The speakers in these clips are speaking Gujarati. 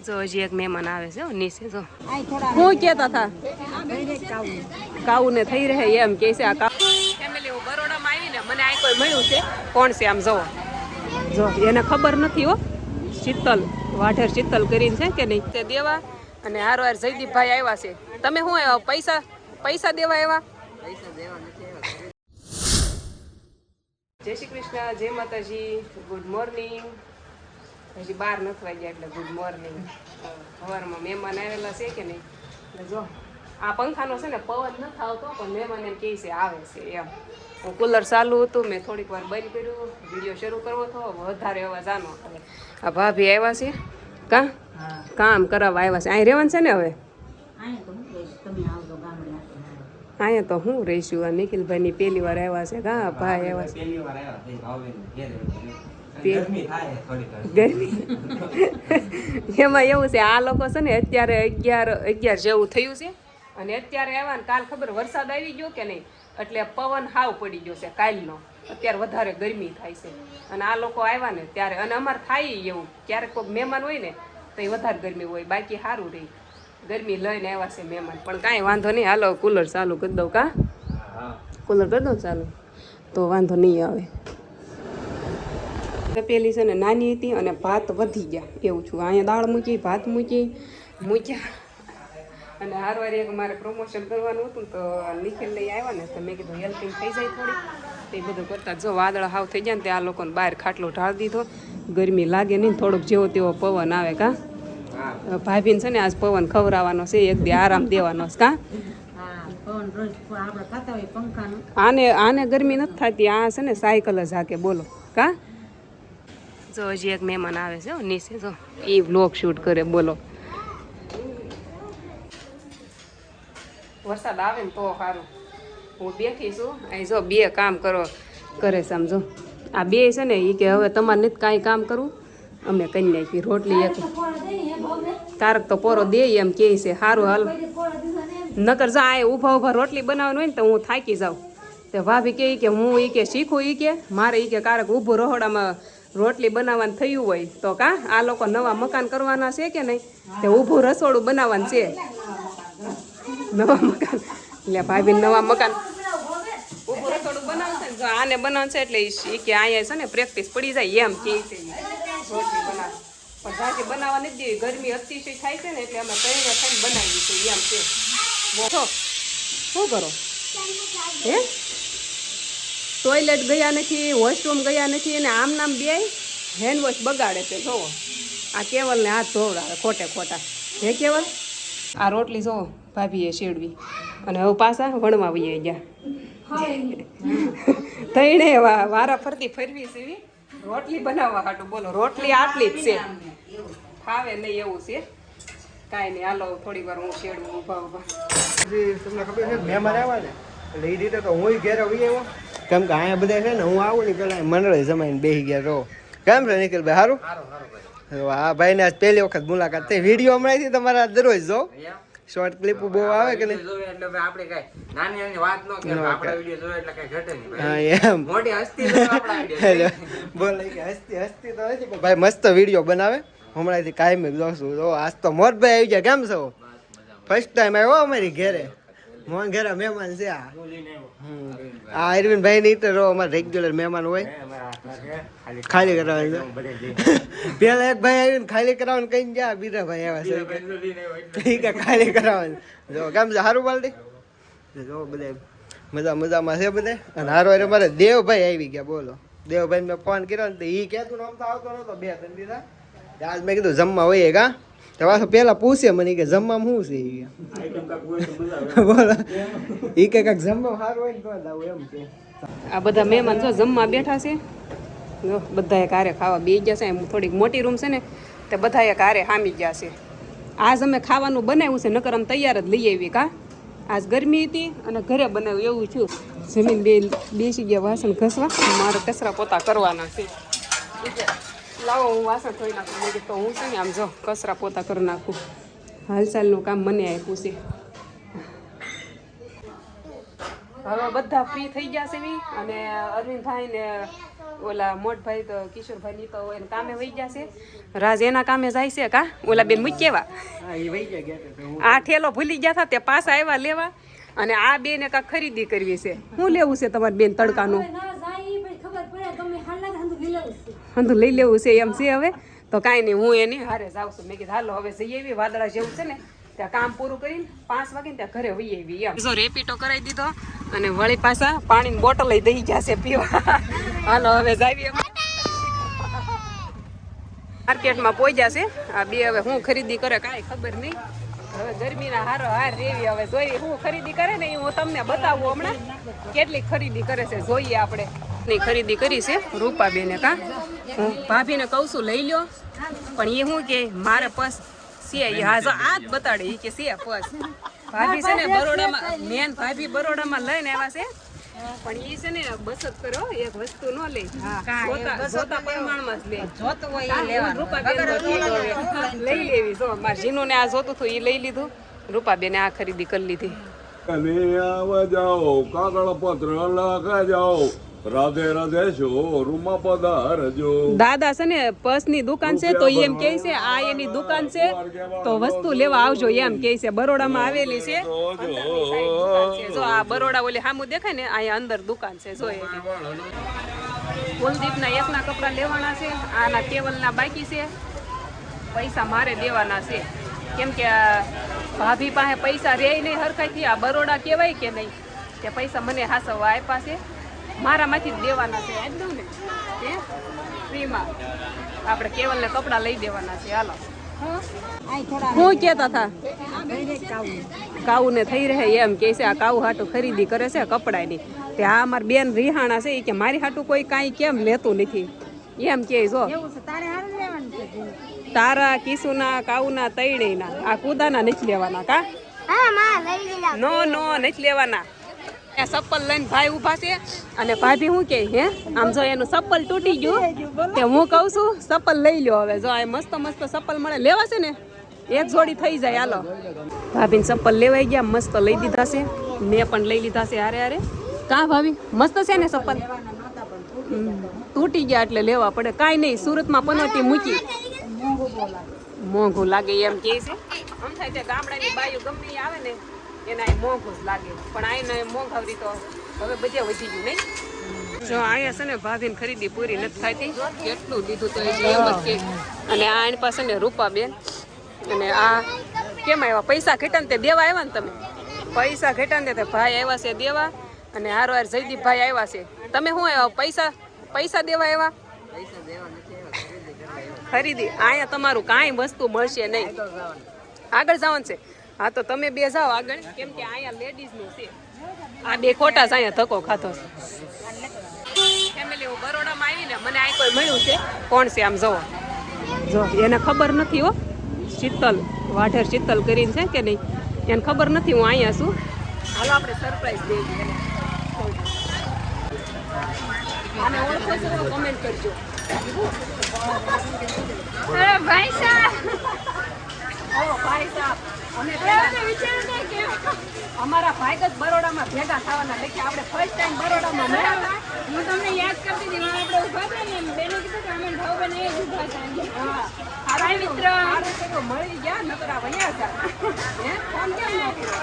જો હજી એક મહેમાન આવે છે નીચે જો હું કહેતા હતા કાઉને થઈ રહે એમ કે છે આ ફેમિલી હું બરોડામાં આવીને મને આ કોઈ મળ્યું છે કોણ છે આમ જોવો જો એને ખબર નથી હો શીતલ વાઢેર શીતલ કરીને છે કે નહીં તે દેવા અને હારવાર જયદીપભાઈ આવ્યા છે તમે શું આવ્યા પૈસા દેવા આવ્યા જય શ્રી કૃષ્ણ જય માતાજી ગુડ મોર્નિંગ હજી 12 નથી વાગ્યા એટલે ગુડ મોર્નિંગ સવારમાં મહેમાન આવેલા છે કે નહીં એટલે જો આ પંખાનો છે ને પવન નથી આવતો પણ મહેમાન એમ કહે છે આવે છે એમ હું કુલર ચાલુ હતું મેં થોડીક વાર બંધ કર્યું વિડીયો શરૂ કરવો હતો વધારે અવાજ આનો આ ભાભી આવ્યા છે કામ કરાવવા આવ્યા છે અહીં રહેવાનું છે ને હવે અહીંયા તો હું રહીશું આ નિખિલભાઈની પહેલી વાર આવ્યા છે કા ભાઈ આવ્યા છે ગરમી એમાં એવું છે આ લોકો છે ને અત્યારે 11 જેવું થયું છે અને અત્યારે આવ્યા ને કાલ ખબર વરસાદ આવી ગયો કે નહીં એટલે પવન હાવ પડી ગયો છે કાલનો અત્યારે વધારે ગરમી થાય છે અને આ લોકો આવ્યા ને ત્યારે અને અમારે થાય એવું ક્યારેક કોઈ મહેમાન હોય ને તો એ વધારે ગરમી હોય બાકી સારું રહી ગરમી લઈને આવ્યા છે મહેમાન પણ કાંઈ વાંધો નહીં હાલો કુલર ચાલુ કરી દઉં કા કુલર કરી દઉં ચાલુ તો વાંધો નહીં આવે પેલી છે ને નાની હતી અને ભાત વધી ગયા એવું છું અહીંયા દાળ મૂકી ભાત મૂક્યા અને હારવાર એક મારે પ્રમોશન કરવાનું હતું તો નિખિલ લઈ આવ્યા ને તો મેં કીધું હેલ્પિંગ થઈ જાય થોડી તે બધું કરતા જો વાદળ હાવ થઈ જાય ને તે આ લોકોને બહાર ખાટલો ઢાળી દીધો ગરમી લાગે નહીં થોડોક જેવો તેવો પવન આવે કા ભાભીને છે ને આજ પવન ખવડાવવાનો છે એક દી આરામ દેવાનો છે કા આને ગરમી નથી થતી આ છે ને સાયકલ જ હાકે બોલો કા જો હજી એક મહેમાન આવે છે નીચે જો એ વ્લોગ શૂટ કરે બોલો વરસાદ આવે ને તો સારું હું બેઠી છું અહીં જો બે કામ કરે સમજો આ બે છે ને એ કે હવે તમારે નથી કાંઈ કામ કરવું અમે કરી નાખી રોટલી એક તારક તો પોરો દે એમ કે છે સારું હાલ નકર જા આ ઊભા રોટલી બનાવવાની હોય ને તો હું થાકી જાઉં તો ભાભી કે હું એ કે શીખું એ કે મારે એ કે કારક ઊભું રહોડામાં રોટલી બનાવવાનું થયું હોય તો કા આ લોકો નવા મકાન કરવાના છે કે નહીં તે ઊભું રસોડું બનાવવાનું છે નવા મકાન એટલે ભાભી નવા મકાન ઊભું રસોડું બનાવશે ને જો આને બનાવશે એટલે એ કે અહીંયા છે ને પ્રેક્ટિસ પડી જાય એમ કે છે રોટલી બનાવ પણ ભાજી બનાવવા નથી દેવી ગરમી અતિશય થાય છે ને એટલે અમે કઈ થઈને બનાવી દઈશું એમ છે શું કરો હે ટોયલેટ ગયા નથી વોશરૂમ ગયા નથી અને આમ નામ બે હેન્ડ વોશ બગાડે છે જોવો આ કેવલને હાથ ધોવડાવે ખોટા હે કેવલ આ રોટલી જોવો ભાભીએ શેડવી અને હવે પાછા વણવા વહી ગયા થઈને વારા ફરતી ફરવી છે રોટલી બનાવવા હાટું બોલો રોટલી આટલી જ છે ખાવે નહીં એવું છે કાંઈ નહીં હાલો થોડી વાર હું શેડવું ઊભા તમને ખબર છે મહેમાન આવ્યા ને એટલે એ રીતે તો હું ઘેર આવી આવ્યો કેમ કે અહીંયા બધા છે ને હું આવું ને પેલા મંડળે જમાઈને બેસી ગયા રહો કેમ છે નિખિલભાઈ સારું આ ભાઈને આજ પહેલી વખત મુલાકાત થઈ વિડીયો હમણાંથી તમારા દરરોજ જો શોર્ટ ક્લિપ બહુ આવે કે નહીં એટલે આપણે કઈ નાની નાની વાત ન કે આપણા વિડિયો જોવે એટલે કઈ ઘટે નહીં હા એમ મોટી હસ્તી તો આપણા વિડિયો બોલે કે હસ્તી તો નથી પણ ભાઈ મસ્ત વિડીયો બનાવે હમણાંથી કાયમી જોઉં છું જો આજ તો મોટભાઈ આવી ગયા કેમ છો ફર્સ્ટ ટાઈમ આવ્યો અમારી ઘેરે મોહન ઘેરા મહેમાન છે આ અરવિંદભાઈ ની તો અમારે રેગ્યુલર મહેમાન હોય ખાલી કરાવવાનું પેલા એક ભાઈ આવીને ખાલી કરાવવાનું કઈ ગયા બીજા ભાઈ આવ્યા છે કે ખાલી કરાવવાનું જો કેમ છે સારું બાલટી જો બધા મજામાં છે બધે અને હારો અમારે દેવભાઈ આવી ગયા બોલો દેવભાઈ મેં ફોન કર્યો ને તો એ કહેતું આમ તો આવતો નતો 2 3 દીધા આજ મેં કીધું જમવા હોય કા તો પેલા પૂછે મને કે જમવામાં શું છે બોલો એ કે કાંઈક જમવા સારું હોય ને તો આવું એમ છે આ બધા મહેમાન જો જમવા બેઠા છે જો બધાએ કારે ખાવા બે ગયા છે થોડીક મોટી રૂમ છે ને તે બધાએ કારે હામી ગયા છે આજ અમે ખાવાનું બનાવ્યું છે નકર અમે તૈયાર જ લઈ આવી કા આજ ગરમી હતી અને ઘરે બનાવ્યું એવું છું જમીન બેસી ગયા વાસણ ઘસવા મારે કચરા પોતા કરવાના છે લાવો હું વાસણ ધોઈ નાખું મેં તો હું છે ને આમ જો કચરા પોતા કરી નાખું હાલચાલનું કામ મને આપ્યું છે હવે બધા ફ્રી થઈ ગયા છે અને અરવિંદભાઈ ને ઓલા મોટભાઈ તો કિશોરભાઈ ની તો એને કામે વહી જશે. રાજ એના કામે જાય છે કા? ઓલા બેન મૂકી કેવા હા એ વહી ગયા ગયા તો હું આ ઠેલો ભૂલી ગયા હતા તે પાછા આવ્યા લેવા. અને આ બેને કાંઈક ખરીદી કરવી છે. શું લેવું છે તમારે બેન તડકાનું? હંધું લઈ લેવું છે એમ છે હવે તો કાંઈ નહીં હું એની હારે જાઉં છું. મેં કીધું હાલો હવે જઈ એવી વાદળા જેવું છે ને ત્યાં કામ પૂરું કરીને 5 વાગે ત્યાં ઘરે વહી આવી એમ. જો રેપીટો કરાવી દીધો અને વળી પાછા પાણીની બોટલ લઈ દઈ ગયા છે પીવા. હાલો હવે જાવી માર્કેટમાં પહોંચ્યા છે આ બે. હવે હું ખરીદી કરે કાંઈ ખબર નહીં. હવે ગરમીના હારો હાર રેવી હવે જોઈએ હું ખરીદી કરે ને એ હું તમને બતાવું હમણાં કેટલી ખરીદી કરે છે જોઈએ આપણે. ની ખરીદી કરી છે રૂપાબેને કા હું ભાભીને કહું છું લઈ લ્યો પણ એ શું કે મારે પસ છે એ હાજો આ જ બતાડે એ કે છે પસ. ભાભી છે ને બરોડામાં મેન ભાભી બરોડામાં લઈને આવ્યા છે પણ એ છે ને બચત કરો એક વસ્તુ ન લે જોતા પ્રમાણમાં જ લે. રૂપાબેન લઈ લેવી જો મારા જીનું ને આ જોતું હતું એ લઈ લીધું. રૂપાબેને આ ખરીદી કરી લીધી. જાઓ કાગળ પત્ર લખા જાઓ રાધે રાધે શોરૂમમાં પધારજો. દાદા છે ને પર્સની દુકાન છે તો એમ કહે છે આ એની દુકાન છે તો વસ્તુ લેવા આવજો એમ કહે છે. બરોડામાં આવેલી છે જો આ બરોડા ઓલી સામું દેખાય ને અહીંયા અંદર દુકાન છે જો એની. કુલદીપના એકના કપડા લેવાના છે આના કેવલના બાકી છે. પૈસા મારે દેવાના છે કેમ કે ભાભી પાસે પૈસા રહે નહીં હરખાઈથી. આ બરોડા કહેવાય કે નહીં તે પૈસા મને હાસવવા આપ્યા છે મારામાંથી જ દેવાના છે. આજ દઉં ને એ ફ્રીમાં આપણે કેવલને કપડાં લઈ દેવાના છે. હાલો શું કહેતા હતા કાઉને થઈ રહે એમ કે છે આ કાઉ હાટું ખરીદી કરે છે કપડાની. તે આ અમારી બેન રિહાણા છે એ કે મારી હાટું કોઈ કાંઈ કેમ લેતું નથી એમ કે જો તારા કિસુના કાઉના તૈણેના આ કુદાના નથી લેવાના કા? નો નથી લેવાના. ચપ્પલ લઈને ભાઈ ઉભા છે અને ભાભી શું કે હે આમ જો એનું ચપ્પલ તૂટી ગયું તે હું કહું છું ચપ્પલ લઈ લો હવે. જો આ મસ્ત મસ્ત ચપ્પલ મળે લેવા છે ને એક જોડી થઈ જાય. હાલો ભાભીને ચપ્પલ લેવાઈ ગયા મસ્ત લઈ દીધા છે. મેં પણ લઈ લીધા છે હારે હારે કા ભાભી મસ્ત છે ને ચપ્પલ? તૂટી ગયા એટલે લેવા પડે. કાંઈ નહીં સુરતમાં પનોટી મૂકી મોંઘું લાગે એમ કે છે. આમ થાય છે ગામડાની બાયું ગમે આવે ને એના મોંઘું જ લાગે પણ આઈને મોંઘાવરી તો હવે બધે વધી ગયું નહીં. જો અહીંયા છે ને ભાભીને ખરીદી પૂરી નથી થતી કેટલું લીધું તો એમ જ કે. અને આ એની પાસે ને રૂપાબેન અને આ કેમ આવ્યા પૈસા ઘટાને તે દેવા આવ્યા ને તમે પૈસા ઘટાને તે ભાઈ આવ્યા છે દેવા અને હારો હાર જયદીપભાઈ આવ્યા છે. તમે શું આવ્યા પૈસા દેવા આવ્યા? ખરીદી અહીંયા તમારું કાંઈ વસ્તુ મળશે નહીં. આગળ જવાનું છે હા તો તમે બે જાઓ આગળ કેમ કે અહીંયા લેડીઝનું છે. આ બે ખોટા જ અહીંયા ધક્કો ખાતો છે. ફેમિલી હું બરોડામાં આવીને મને આ કોઈ મળ્યું છે કોણ છે આમ જવો જો એને ખબર નથી હો. શીતલ વાઢેર શીતલ કરીને છે કે નહીં એને ખબર નથી હું અહીંયા છું. હાલો આપણે સરપ્રાઈઝ દઈએ એને. આને ઓળખો છો તો કમેન્ટ કરજો. ભાઈ સાહેબ અમારા ભાઈ જ બરોડામાં ભેગા થવાના એટલે આપણે ફર્સ્ટ ટાઈમ બરોડામાં મળ્યા. હું તમને યાદ કરતી હતી આપણે ઉભા હતા ને બેનો કીધું કે અમે ભાવબેન એ ઉભા હતા. હા મિત્ર મળી ગયા નકરા વયા હતા. હે ફોન કેમ ન કર્યો?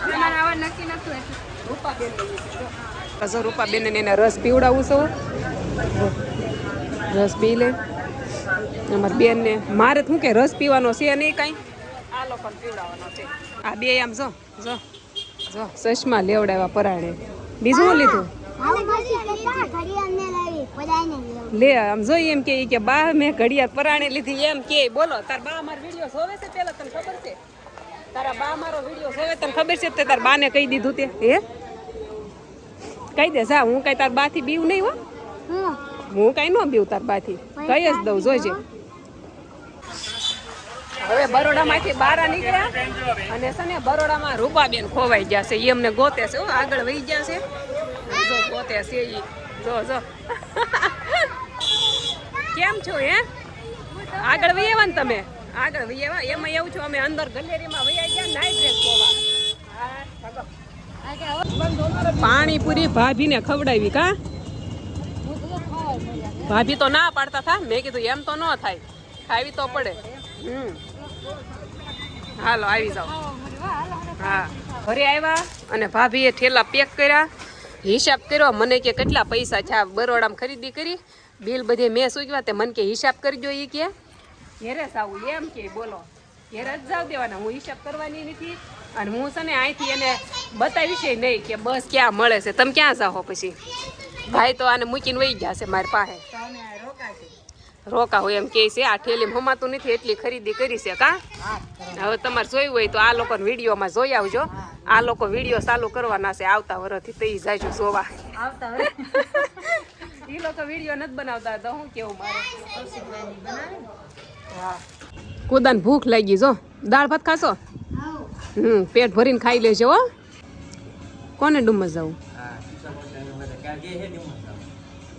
અમારે આવા નક્કી નતું એટલે રૂપાબેન રૂપાબેન એને રસ પીવડાવું છું. રસ પી લે અમારી બેનને. મારે શું કે રસ પીવાનો છે નહીં કાંઈ આ લોકોને પીવડાવવાનો છે. આ બે આમ જો જો જો ચશ્મા લેવડાવ્યા પરાણે. બીજું શું લીધું લે આમ જોઈએ એમ કે બા મેં ઘડિયાળ પરાણે લીધી એમ કે. બોલો તાર બા અમારો વિડીયો જોવે છે પેલા તને ખબર છે? તારા બા મારો વિડીયો જોવે તને ખબર છે? તે તાર બાને કહી દીધું તે હે કહી દે જા. હું કઈ તાર બાથી બીવ નહીં હો. હું કઈ ન બીવ તાર બાથી કઈ જ દઉં જોઈજે. હવે બરોડામાંથી બહાર નીકળ્યા અને છે ને બરોડામાં રૂપાબેન ખોવાઈ ગયા છે. એ અમને ગોતે છે આગળ વહી ગયા છે. જો ગોતે છે ઈ જો જો કેમ છો હે આગળ વહી આવ્યા ને તમે? આગળ વહી આવ્યા એમાં એવું છું અમે અંદર ગેલેરીમાં વહી ગયા નાઈટ ડ્રેસ જોવા. પાણીપુરી ભાભીને ખવડાવી કા ભાભી તો ના પાડતા હતા, મેં કીધું એમ તો ન થાય, ખાવી તો પડે. હાલો આવી જાઓ. હા ઘરે આવ્યા અને ભાભીએ ઠેલા પેક કર્યા, હિસાબ કર્યો. મને કે કેટલા પૈસા છે, બરોડામાં ખરીદી કરી, બિલ બધે મેં સૂકવ્યા. તે મને કે હિસાબ કરજો. એ કે ઘેરે જ આવું એમ કે, બોલો ઘેરે જ જાવ દેવાના, હું હિસાબ કરવાની નથી. અને હું છે ને અહીંથી એને બતાવીશ નહીં કે બસ ક્યાં મળે છે. તમે ક્યાં જાઓ પછી? ભાઈ તો આને મૂકીને વહી ગયા છે મારી પાસે. રોકા હોય એમ કે છે. આ ઠેલીમાં હમાતું નથી એટલી ખરીદી કરી છે. કા હવે તમારે જોયું હોય તો આ લોકોને વિડીયોમાં જોઈ આવજો. આ લોકો વિડીયો ચાલુ કરવાના છે આવતા વર્ષથી, તો એ જાયજો જોવા. એ લોકો વિડીયો નથી બનાવતા તો હું કેવું મારે. હા કુદાન ભૂખ લાગી. જો દાળ ભાત ખાશો? પેટ ભરીને ખાઈ લેજો હો. કોને ડુમસ જવું?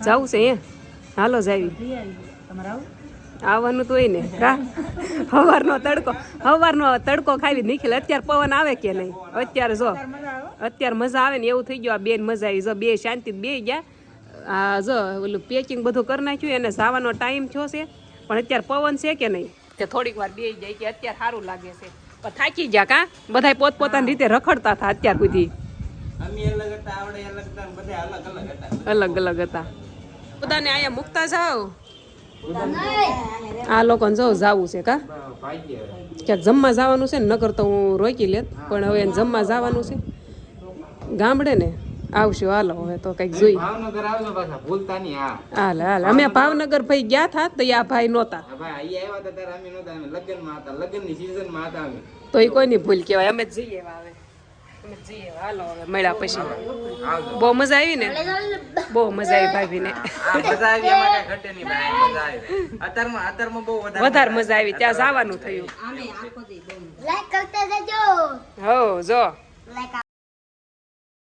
જવું છે એ? હાલો જાવી. આવવાનું તો હોય ને. સવારનો તડકો ખાવી નીકળે. અત્યારે પવન આવે કે નહીં? અત્યારે જો અત્યારે મજા આવે ને એવું થઈ ગયું. આ બેન મજા આવી. જો બે શાંતિ બે ગયા. આ જો ઓલું પેકિંગ બધું કરી નાખ્યું, એને જવાનો ટાઈમ થયો છે. પણ અત્યારે પવન છે કે નહીં તે થોડીક વાર બે જાય કે અત્યારે સારું લાગે છે. પણ થાકી ગયા કા બધા પોતપોતાની રીતે રખડતા હતા અત્યાર સુધી. અલગ અલગ હતા બધાને. અહીંયા મૂકતા જાઓ. આ લોકોને જો જાવું છે કા ક્યાંક જમવા જવાનું છે ને, નકર તો હું રોકી લેત. પણ હવે એને જમવા જવાનું છે ગામડે ને. આવશું હાલો હવે તો કઈક જોઈ. ભાવનગર આવજો પાછા, ભૂલતા નહીં. હા હાલ હાલ. અમે ભાવનગર ભાઈ ગયા હતા તો આ ભાઈ નહોતા. ભાઈ અહીંયા આવ્યા હતા ત્યારે અમે નહોતા, અમે લગ્નમાં હતા, લગ્નની સિઝનમાં હતા અમે. તો એ કોઈની ભૂલ કહેવાય. અમે જ જઈએ હવે, અમે જ જઈએ. હાલો હવે મળ્યા પછી. બહુ મજા આવી ને? બહુ મજા આવી ભાભીને. મજા આવી, એમાં કઈ ઘટે નહીં ભાઈ, મજા આવી. અત્યારમાં બહુ વધારે મજા આવી. ત્યાં જવાનું થયું. લાઈક કરતા જજો. હો જો લાઈક